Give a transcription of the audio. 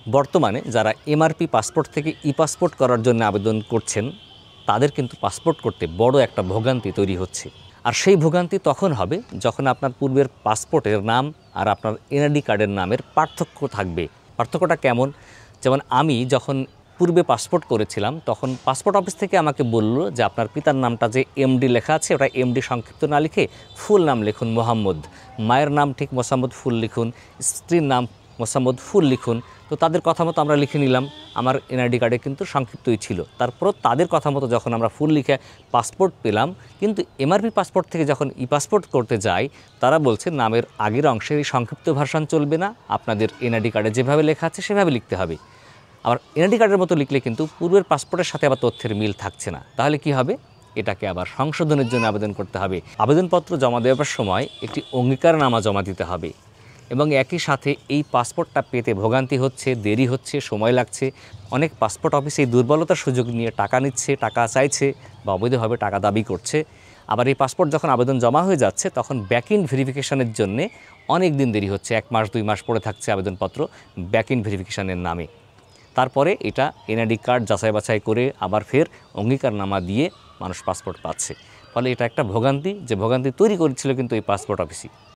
বর্তমানে যারা MRP passport থেকে ই পাসপোর্ট করার জন্য আবেদন করছেন তাদের কিন্তু পাসপোর্ট করতে বড় একটা ভোগান্তি তৈরি হচ্ছে। আর সেই ভোগান্তি তখন হবে যখন আপনার পূর্বের পাসপোর্টের নাম আর আপনার এনআইডি কার্ডের নামের পার্থক্য থাকবে। পার্থক্যটা কেমন? যেমন আমি যখন পূর্বে পাসপোর্ট করেছিলাম তখন পাসপোর্ট অফিস থেকে আমাকে বলল যে আপনার পিতার নামটা যে এমডি লেখা আছে ওটা এমডি সংক্ষিপ্ত না লিখে ফুল নাম লিখুন মোহাম্মদ, মায়ের নাম ঠিক মোসাম্মদ ফুল লিখুন, স্ত্রীর নাম মোসাম্মদ ফুল লিখুন। তো তাদের কথা মতো আমরা লিখে নিলাম, আমার এনআইডি কার্ডে কিন্তু সংক্ষিপ্তই ছিল। তারপরও তাদের কথা মতো যখন আমরা ফুল লিখে পাসপোর্ট পেলাম, কিন্তু এমআরপি পাসপোর্ট থেকে যখন ই পাসপোর্ট করতে যাই তারা বলছে নামের আগের অংশের এই সংক্ষিপ্ত ভার্সন চলবে না, আপনাদের এনআইডি কার্ডে যেভাবে লেখা আছে সেভাবে লিখতে হবে। আবার এনআইডি কার্ডের মতো লিখলে কিন্তু পূর্বের পাসপোর্টের সাথে আবার তথ্যের মিল থাকছে না। তাহলে কি হবে? এটাকে আবার সংশোধনের জন্য আবেদন করতে হবে। আবেদনপত্র জমা দেওয়ার সময় একটি অঙ্গীকারনামা জমা দিতে হবে এবং একই সাথে এই পাসপোর্টটা পেতে ভোগান্তি হচ্ছে, দেরি হচ্ছে, সময় লাগছে। অনেক পাসপোর্ট অফিসে এই দুর্বলতার সুযোগ নিয়ে টাকা নিচ্ছে, টাকা চাইছে বা অবৈধভাবে টাকা দাবি করছে। আবার এই পাসপোর্ট যখন আবেদন জমা হয়ে যাচ্ছে তখন ব্যাকএন্ড ভেরিফিকেশনের জন্য অনেক দিন দেরি হচ্ছে, 1 মাস 2 মাস পড়ে থাকছে আবেদনপত্র ব্যাকএন্ড ভেরিফিকেশনের নামে। তারপরে এটা এনআইডি কার্ড যাচাই বাছাই করে আবার ফের অঙ্গীকারনামা দিয়ে মানুষ পাসপোর্ট পাচ্ছে। ফলে এটা একটা ভোগান্তি, যে ভোগান্তি তৈরি করেছিল কিন্তু এই পাসপোর্ট অফিসই।